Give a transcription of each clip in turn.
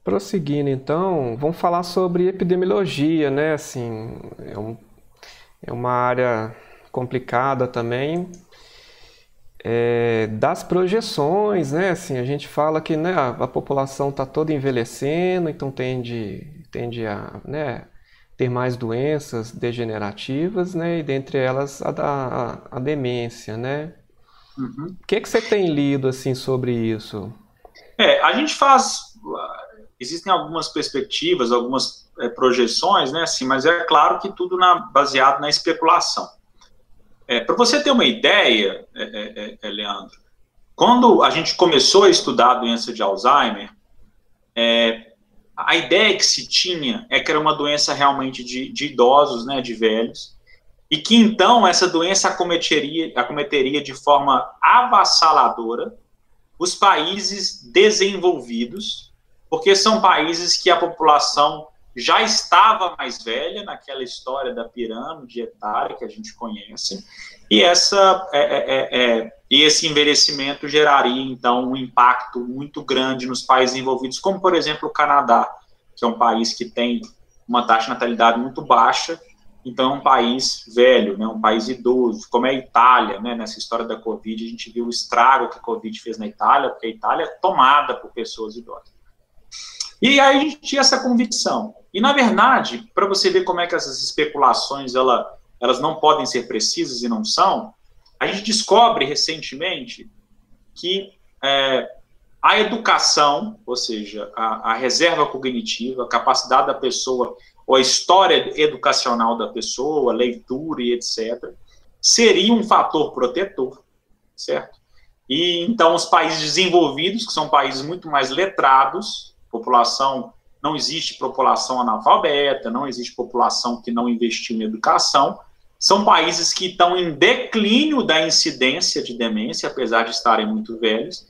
prosseguindo então, vamos falar sobre epidemiologia, né? Assim, é uma área complicada também, das projeções, né? Assim, a gente fala que, né, a população está toda envelhecendo, então tende a, né, ter mais doenças degenerativas, né? E dentre elas a demência, né? Uhum. O que que você tem lido assim sobre isso? A gente faz. Existem algumas perspectivas, algumas projeções, né? Assim, mas é claro que tudo baseado na especulação. Para você ter uma ideia, Leandro, quando a gente começou a estudar a doença de Alzheimer, a ideia que se tinha é que era uma doença realmente de idosos, né, de velhos, e que então essa doença acometeria de forma avassaladora os países desenvolvidos, porque são países que a população já estava mais velha, naquela história da pirâmide etária que a gente conhece, e esse envelhecimento geraria, então, um impacto muito grande nos países envolvidos, como, por exemplo, o Canadá, que é um país que tem uma taxa de natalidade muito baixa, então é um país velho, né, um país idoso, como é a Itália, né, nessa história da Covid, a gente viu o estrago que a Covid fez na Itália, porque a Itália é tomada por pessoas idosas. E aí a gente tinha essa convicção. E, na verdade, para você ver como é que essas especulações elas não podem ser precisas e não são, a gente descobre recentemente que a educação, ou seja, a reserva cognitiva, a capacidade da pessoa, ou a história educacional da pessoa, leitura e etc., seria um fator protetor, certo? E então os países desenvolvidos, que são países muito mais letrados, população, não existe população analfabeta, não existe população que não investiu em educação, são países que estão em declínio da incidência de demência, apesar de estarem muito velhos.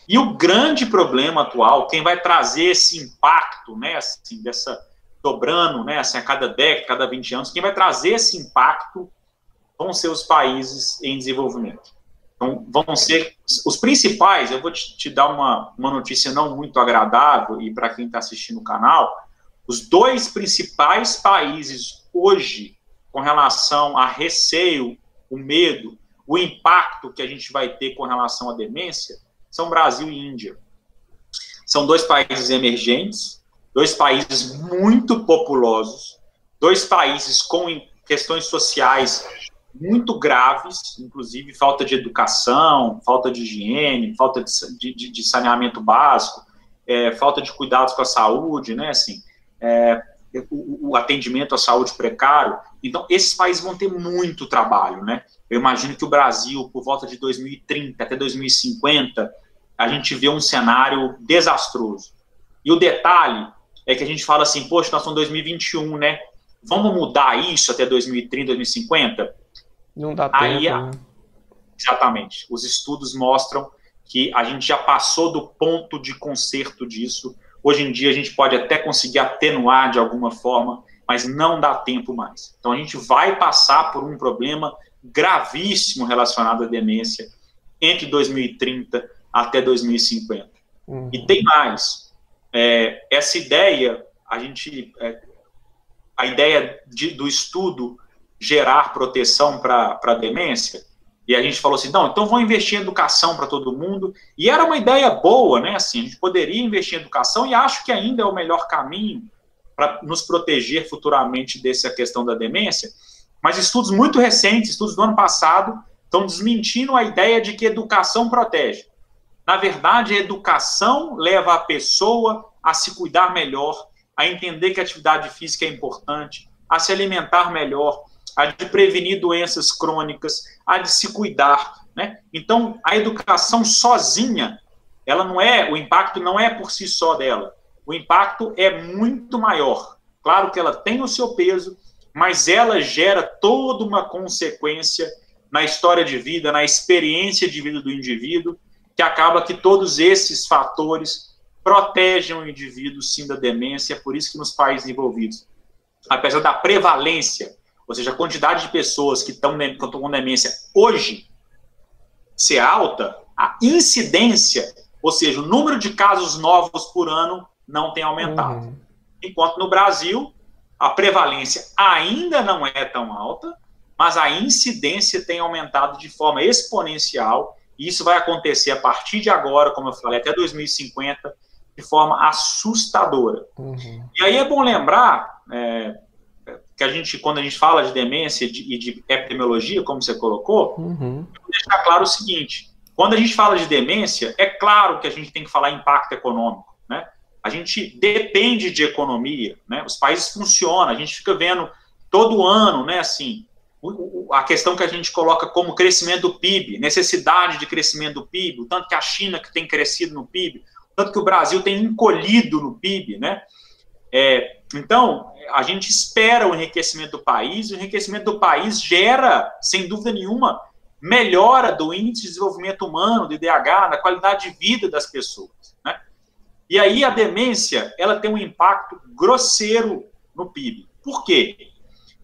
E o grande problema atual, quem vai trazer esse impacto, né, assim, dobrando, né, assim, a cada década, cada 20 anos, quem vai trazer esse impacto vão ser os países em desenvolvimento. Então, vão ser os principais. Eu vou te dar uma notícia não muito agradável, e para quem está assistindo o canal, os dois principais países hoje, com relação a receio, o medo, o impacto que a gente vai ter com relação à demência, são Brasil e Índia. São dois países emergentes, dois países muito populosos, dois países com questões sociais muito graves, inclusive falta de educação, falta de higiene, falta de saneamento básico, falta de cuidados com a saúde, né, assim, o atendimento à saúde precário. Então, esses países vão ter muito trabalho, né? Eu imagino que o Brasil, por volta de 2030 até 2050, a gente vê um cenário desastroso. E o detalhe é que a gente fala assim, poxa, nós estamos em 2021, né? Vamos mudar isso até 2030, 2050? Não dá Aí, tempo, né? exatamente, os estudos mostram que a gente já passou do ponto de conserto disso. Hoje em dia a gente pode até conseguir atenuar de alguma forma, mas não dá tempo mais. Então a gente vai passar por um problema gravíssimo relacionado à demência entre 2030 até 2050. Uhum. E tem mais. Essa ideia, a ideia do estudo gerar proteção para a demência, e a gente falou assim, não, então vamos investir em educação para todo mundo, e era uma ideia boa, né, assim, a gente poderia investir em educação, e acho que ainda é o melhor caminho para nos proteger futuramente dessa questão da demência, mas estudos muito recentes, estudos do ano passado, estão desmentindo a ideia de que educação protege. Na verdade, a educação leva a pessoa a se cuidar melhor, a entender que a atividade física é importante, a se alimentar melhor, a de prevenir doenças crônicas, a de se cuidar, né? Então, a educação sozinha, o impacto não é por si só dela. O impacto é muito maior. Claro que ela tem o seu peso, mas ela gera toda uma consequência na história de vida, na experiência de vida do indivíduo, que acaba que todos esses fatores protegem o indivíduo, sim, da demência. É por isso que nos países envolvidos, apesar da prevalência, ou seja, a quantidade de pessoas que estão com demência hoje ser alta, a incidência, ou seja, o número de casos novos por ano não tem aumentado. Uhum. Enquanto no Brasil, a prevalência ainda não é tão alta, mas a incidência tem aumentado de forma exponencial, e isso vai acontecer a partir de agora, como eu falei, até 2050, de forma assustadora. Uhum. E aí é bom lembrar que quando a gente fala de demência e de epidemiologia, como você colocou, Uhum. eu vou deixar claro o seguinte: quando a gente fala de demência, é claro que a gente tem que falar impacto econômico, né? A gente depende de economia, né? Os países funcionam, a gente fica vendo todo ano, né, assim, a questão que a gente coloca como crescimento do PIB, necessidade de crescimento do PIB, o tanto que a China que tem crescido no PIB, o tanto que o Brasil tem encolhido no PIB, né? Então, a gente espera o enriquecimento do país, e o enriquecimento do país gera, sem dúvida nenhuma, melhora do índice de desenvolvimento humano, do IDH, da qualidade de vida das pessoas, né? E aí a demência, ela tem um impacto grosseiro no PIB. Por quê?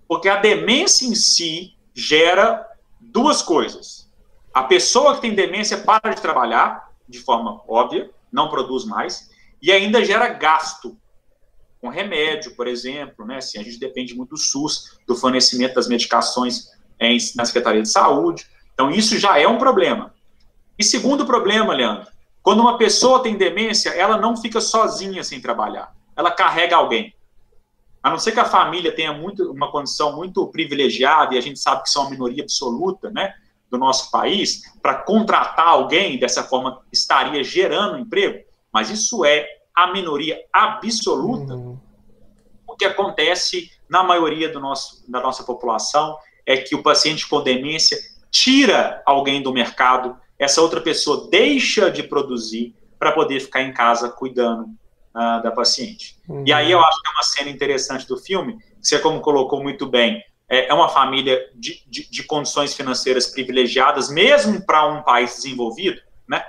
Porque a demência em si gera duas coisas. A pessoa que tem demência para de trabalhar, de forma óbvia, não produz mais, e ainda gera gasto com remédio, por exemplo, né? Assim, a gente depende muito do SUS, do fornecimento das medicações na Secretaria de Saúde. Então, isso já é um problema. E segundo problema, Leandro, quando uma pessoa tem demência, ela não fica sozinha sem trabalhar. Ela carrega alguém. A não ser que a família tenha uma condição muito privilegiada, e a gente sabe que são uma minoria absoluta, né, do nosso país, para contratar alguém, dessa forma, estaria gerando emprego, mas isso é a minoria absoluta. O que acontece na maioria da nossa população é que o paciente com demência tira alguém do mercado, essa outra pessoa deixa de produzir para poder ficar em casa cuidando da paciente. E aí eu acho que é uma cena interessante do filme, que você, como colocou muito bem, é uma família de condições financeiras privilegiadas, mesmo para um país desenvolvido, né?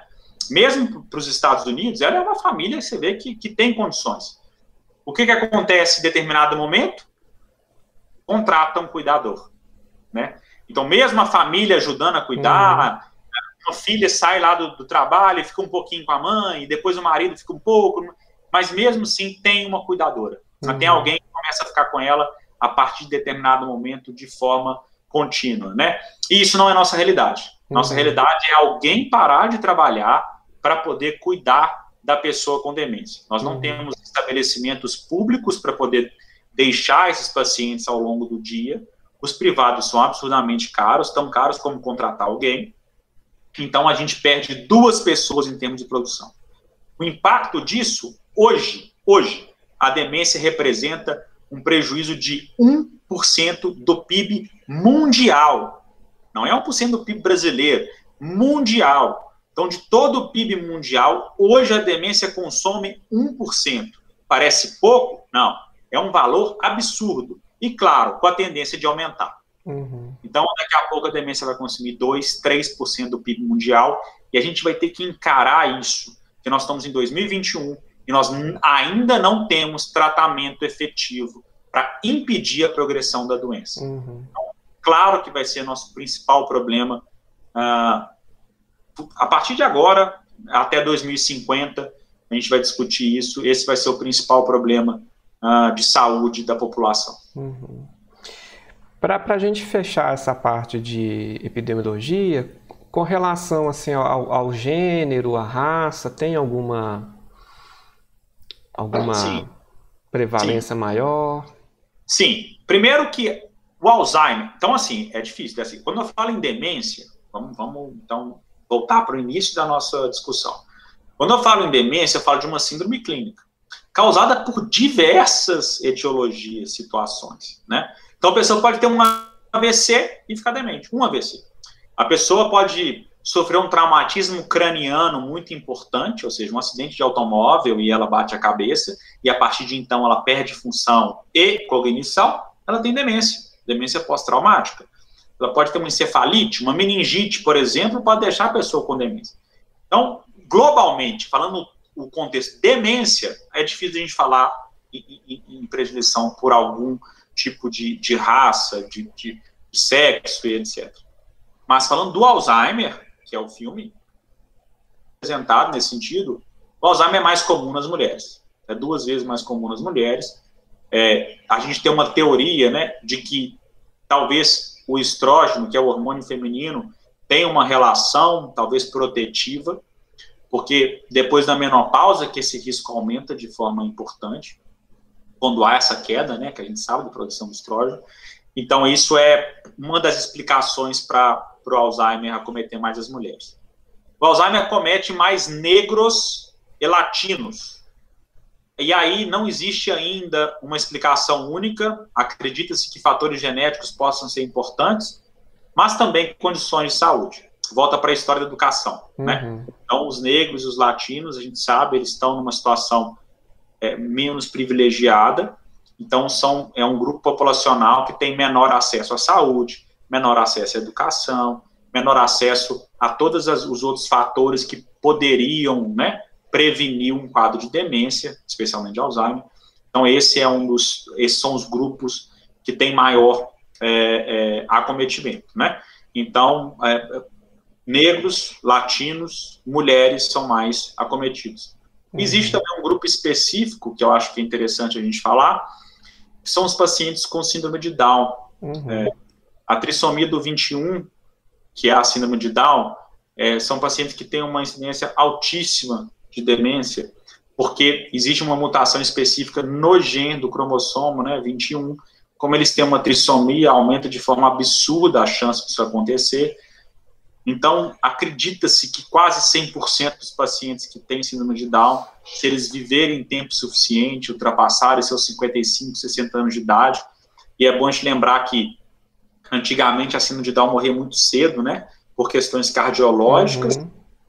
Mesmo para os Estados Unidos, ela é uma família que você vê que tem condições. O que acontece em determinado momento? Contrata um cuidador, né? Então, mesmo a família ajudando a cuidar, uma filha sai lá do trabalho e fica um pouquinho com a mãe, e depois o marido fica um pouco, mas mesmo assim tem uma cuidadora. Tem alguém que começa a ficar com ela a partir de determinado momento de forma contínua, né? E isso não é nossa realidade. Nossa realidade é alguém parar de trabalhar para poder cuidar da pessoa com demência. Nós não temos estabelecimentos públicos para poder deixar esses pacientes ao longo do dia. Os privados são absurdamente caros, tão caros como contratar alguém. Então, a gente perde 2 pessoas em termos de produção. O impacto disso, hoje, a demência representa um prejuízo de 1% do PIB mundial. Não é 1% do PIB brasileiro, mundial. Então, de todo o PIB mundial, hoje a demência consome 1%. Parece pouco? Não. É um valor absurdo. E, claro, com a tendência de aumentar. Então, daqui a pouco a demência vai consumir 2%, 3% do PIB mundial, e a gente vai ter que encarar isso, que nós estamos em 2021 e nós ainda não temos tratamento efetivo para impedir a progressão da doença. Então, claro que vai ser nosso principal problema. A partir de agora, até 2050, a gente vai discutir isso. Esse vai ser o principal problema de saúde da população. Para a gente fechar essa parte de epidemiologia, com relação assim, ao gênero, à raça, tem alguma prevalência maior? Sim. Primeiro que o Alzheimer... Então, assim, é difícil. Assim, quando eu falo em demência, vamos então, voltar para o início da nossa discussão. Quando eu falo em demência, eu falo de uma síndrome clínica, causada por diversas etiologias, situações, né? Então, a pessoa pode ter um AVC e ficar demente. Um AVC. A pessoa pode sofrer um traumatismo craniano muito importante, ou seja, um acidente de automóvel e ela bate a cabeça, e a partir de então ela perde função e cognição, ela tem demência pós-traumática. Ela pode ter uma encefalite, uma meningite, por exemplo, pode deixar a pessoa com demência. Então, globalmente, falando o contexto demência, é difícil a gente falar em predileção por algum tipo de raça, de sexo e etc. Mas falando do Alzheimer, que é o filme apresentado nesse sentido, o Alzheimer é mais comum nas mulheres. é 2 vezes mais comum nas mulheres. A gente tem uma teoria, né, de que talvez o estrógeno, que é o hormônio feminino, tenha uma relação, talvez protetiva, porque depois da menopausa que esse risco aumenta de forma importante, quando há essa queda, né, que a gente sabe da produção de estrógeno. Então, isso é uma das explicações para o Alzheimer acometer mais as mulheres. O Alzheimer acomete mais negros e latinos. E aí não existe ainda uma explicação única. Acredita-se que fatores genéticos possam ser importantes, mas também condições de saúde. Volta para a história da educação, né? Então, os negros e os latinos, a gente sabe, eles estão numa situação menos privilegiada. Então, é um grupo populacional que tem menor acesso à saúde, menor acesso à educação, menor acesso a todos os outros fatores que poderiam, né, prevenir um quadro de demência, especialmente Alzheimer. Então, esses são os grupos que têm maior acometimento, né? Então, negros, latinos, mulheres são mais acometidos. Existe também um grupo específico, que eu acho que é interessante a gente falar, que são os pacientes com síndrome de Down. A trissomia do 21, que é a síndrome de Down, são pacientes que têm uma incidência altíssima de demência, porque existe uma mutação específica no gene do cromossomo, né, 21. Como eles têm uma trissomia, aumenta de forma absurda a chance disso acontecer. Então, acredita-se que quase 100% dos pacientes que têm síndrome de Down, se eles viverem tempo suficiente, ultrapassarem seus 55, 60 anos de idade, e é bom a gente lembrar que antigamente a síndrome de Down morria muito cedo, né, por questões cardiológicas,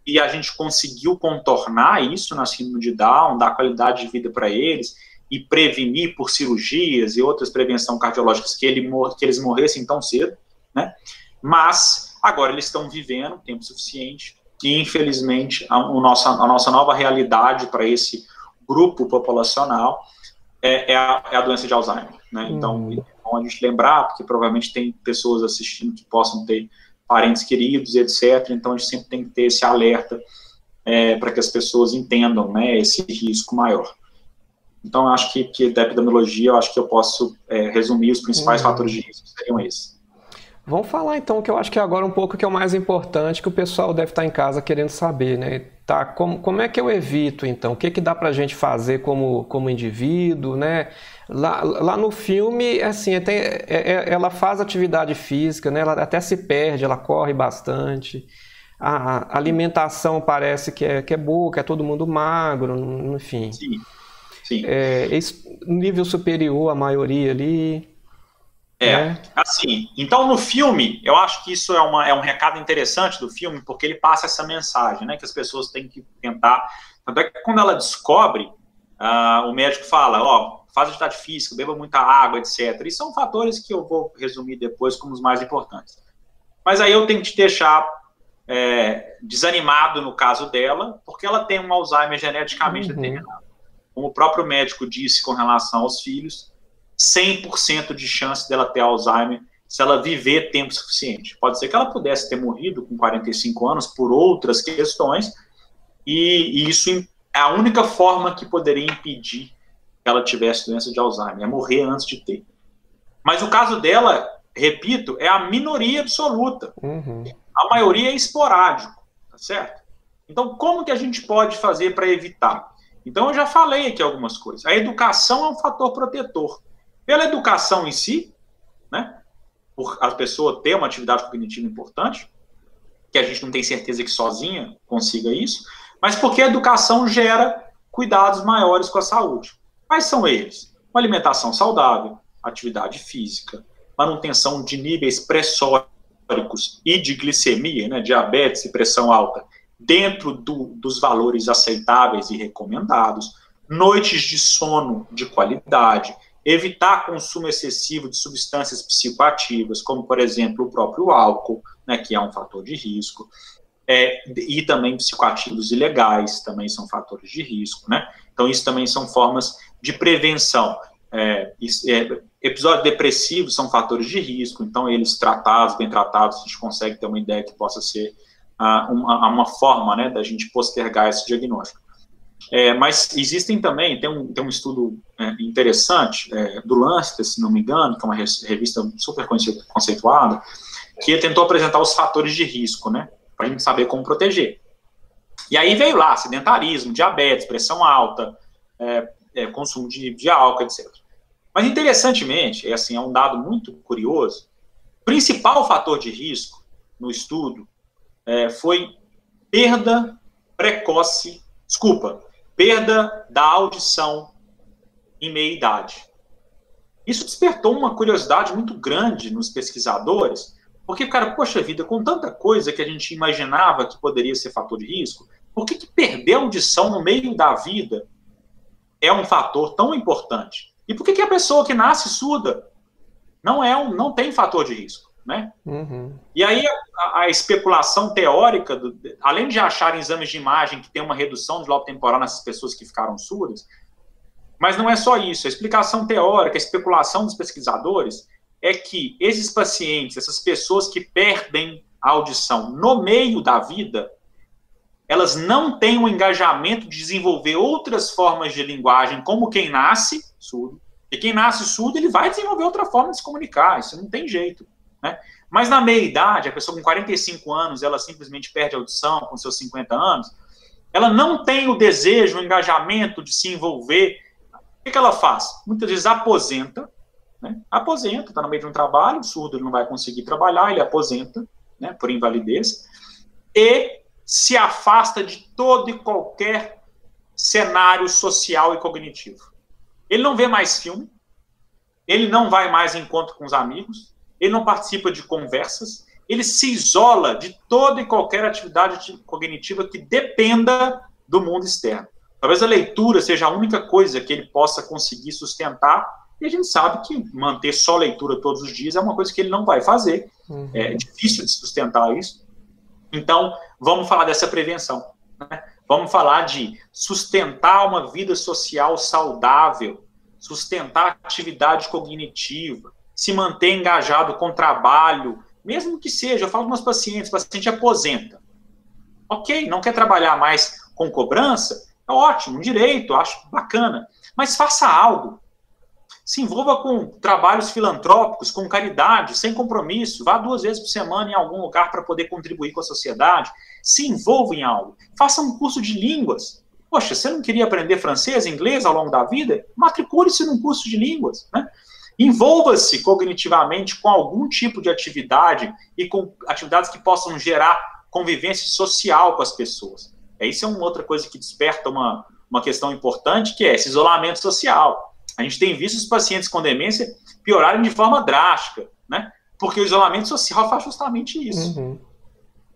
e a gente conseguiu contornar isso na síndrome de Down, dar qualidade de vida para eles, e prevenir por cirurgias e outras prevenções cardiológicas que eles morressem tão cedo, né, mas agora eles estão vivendo tempo suficiente e, infelizmente, a nossa nova realidade para esse grupo populacional é a doença de Alzheimer, né? Então, é bom a gente lembrar, porque provavelmente tem pessoas assistindo que possam ter parentes queridos, etc. Então, a gente sempre tem que ter esse alerta para que as pessoas entendam, né, esse risco maior. Então, eu acho que da epidemiologia, eu acho que eu posso resumir os principais fatores de risco, seriam esses. Vamos falar então, que eu acho que agora um pouco que é o mais importante, que o pessoal deve estar em casa querendo saber, né? Tá, como é que eu evito então? O que dá pra gente fazer como indivíduo, né? Lá no filme, assim, ela faz atividade física, né? Ela até se perde, ela corre bastante. A alimentação parece que é boa, que é todo mundo magro, enfim. Sim. Nível superior, a maioria ali. Assim, então no filme, eu acho que isso é um recado interessante do filme, porque ele passa essa mensagem, né, que as pessoas têm que tentar, tanto é que quando ela descobre, o médico fala, faz atividade física, beba muita água, etc. E são fatores que eu vou resumir depois como os mais importantes. Mas aí eu tenho que te deixar desanimado no caso dela, porque ela tem um Alzheimer geneticamente determinado. Como o próprio médico disse com relação aos filhos, 100% de chance dela ter Alzheimer se ela viver tempo suficiente. Pode ser que ela pudesse ter morrido com 45 anos por outras questões, e isso é a única forma que poderia impedir que ela tivesse doença de Alzheimer, é morrer antes de ter. Mas o caso dela, repito, é a minoria absoluta. A maioria é esporádico, tá certo? Então, como que a gente pode fazer para evitar? Então, eu já falei aqui algumas coisas. A educação é um fator protetor. Pela educação em si, né, por a pessoa ter uma atividade cognitiva importante, que a gente não tem certeza que sozinha consiga isso, mas porque a educação gera cuidados maiores com a saúde. Quais são eles? Uma alimentação saudável, atividade física, manutenção de níveis pressóricos e de glicemia, né, diabetes e pressão alta, dentro dos valores aceitáveis e recomendados, noites de sono de qualidade, evitar consumo excessivo de substâncias psicoativas, como, por exemplo, o próprio álcool, né, que é um fator de risco, e também psicoativos ilegais também são fatores de risco, né? Então, isso também são formas de prevenção. Episódios depressivos são fatores de risco, então, eles tratados, bem tratados, a gente consegue ter uma ideia que possa ser uma forma, né, da gente postergar esse diagnóstico. Mas existem também, tem um estudo interessante do Lancet, se não me engano, que é uma revista super conceituada, que tentou apresentar os fatores de risco, né, para a gente saber como proteger. E aí veio lá sedentarismo, diabetes, pressão alta, consumo de álcool, etc. Mas interessantemente, é um dado muito curioso, o principal fator de risco no estudo foi perda da audição em meia-idade. Isso despertou uma curiosidade muito grande nos pesquisadores, porque, cara, poxa vida, com tanta coisa que a gente imaginava que poderia ser fator de risco, por que perder a audição no meio da vida é um fator tão importante? E por que a pessoa que nasce surda não tem fator de risco? Né? Uhum. E aí a especulação teórica, além de achar em exames de imagem que tem uma redução de lobo temporal nessas pessoas que ficaram surdas, mas não é só isso. A explicação teórica, a especulação dos pesquisadores é que esses pacientes, essas pessoas que perdem a audição no meio da vida, elas não têm um engajamento de desenvolver outras formas de linguagem, como quem nasce surdo. E quem nasce surdo, ele vai desenvolver outra forma de se comunicar, isso não tem jeito. Né? Mas na meia-idade, a pessoa com 45 anos, ela simplesmente perde a audição com seus 50 anos, ela não tem o desejo, o engajamento de se envolver. O que ela faz? Muitas vezes aposenta, né? Aposenta, está no meio de um trabalho, o surdo ele não vai conseguir trabalhar, ele aposenta, né, por invalidez, e se afasta de todo e qualquer cenário social e cognitivo. Ele não vê mais filme, ele não vai mais em encontro com os amigos, ele não participa de conversas, ele se isola de toda e qualquer atividade cognitiva que dependa do mundo externo. Talvez a leitura seja a única coisa que ele possa conseguir sustentar, e a gente sabe que manter só leitura todos os dias é uma coisa que ele não vai fazer. Uhum. É difícil de sustentar isso. Então, vamos falar dessa prevenção. Né? Vamos falar de sustentar uma vida social saudável, sustentar atividade cognitiva, se manter engajado com trabalho, mesmo que seja, eu falo com meus pacientes, o paciente aposenta. Ok, não quer trabalhar mais com cobrança? É ótimo, um direito, acho bacana. Mas faça algo. Se envolva com trabalhos filantrópicos, com caridade, sem compromisso. Vá 2 vezes por semana em algum lugar para poder contribuir com a sociedade. Se envolva em algo. Faça um curso de línguas. Poxa, você não queria aprender francês, inglês ao longo da vida? Matricule-se num curso de línguas, né? Envolva-se cognitivamente com algum tipo de atividade e com atividades que possam gerar convivência social com as pessoas. Isso é uma outra coisa que desperta uma questão importante, que é esse isolamento social. A gente tem visto os pacientes com demência piorarem de forma drástica, né? Porque o isolamento social faz justamente isso. Uhum.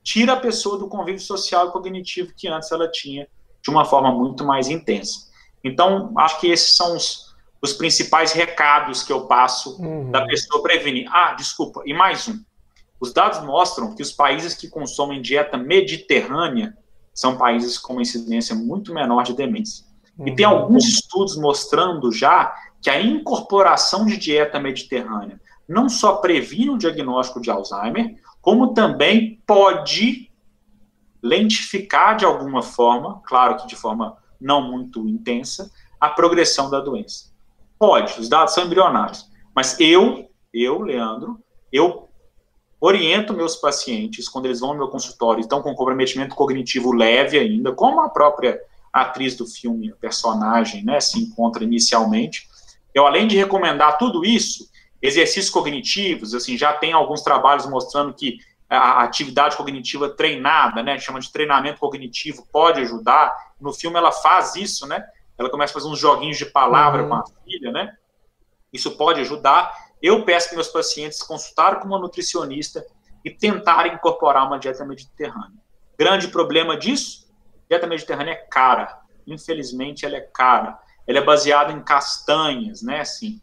Tira a pessoa do convívio social e cognitivo que antes ela tinha de uma forma muito mais intensa. Então, acho que esses são os principais recados que eu passo da pessoa prevenir. Desculpa, e mais um. Os dados mostram que os países que consomem dieta mediterrânea são países com uma incidência muito menor de demência. E tem alguns estudos mostrando já que a incorporação de dieta mediterrânea não só previne o diagnóstico de Alzheimer, como também pode lentificar de alguma forma, claro que de forma não muito intensa, a progressão da doença. Pode, os dados são embrionários. Mas eu, Leandro, eu oriento meus pacientes, quando eles vão no meu consultório e estão com comprometimento cognitivo leve ainda, como a própria atriz do filme, a personagem, né, se encontra inicialmente. Eu, além de recomendar tudo isso, exercícios cognitivos, assim, já tem alguns trabalhos mostrando que a atividade cognitiva treinada, né, chama de treinamento cognitivo, pode ajudar. No filme ela faz isso, né? Ela começa a fazer uns joguinhos de palavra com a filha, né? Isso pode ajudar. Eu peço para meus pacientes consultarem com uma nutricionista e tentarem incorporar uma dieta mediterrânea. Grande problema disso? Dieta mediterrânea é cara. Infelizmente, ela é cara. Ela é baseada em castanhas, né? Assim,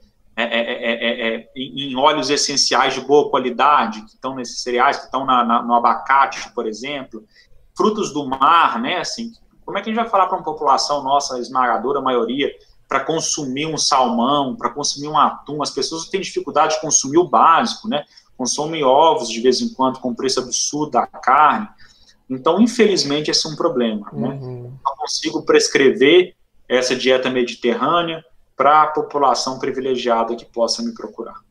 em óleos essenciais de boa qualidade, que estão nesses cereais, que estão no abacate, por exemplo. Frutos do mar, né? Assim, como é que a gente vai falar para uma população nossa, a esmagadora maioria, para consumir um salmão, para consumir um atum? As pessoas têm dificuldade de consumir o básico, né? Consomem ovos de vez em quando com preço absurdo da carne. Então, infelizmente, esse é um problema. Né? A consigo prescrever essa dieta mediterrânea para a população privilegiada que possa me procurar.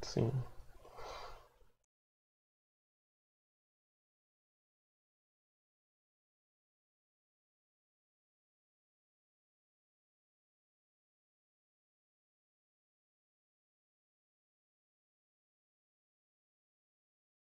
Sim.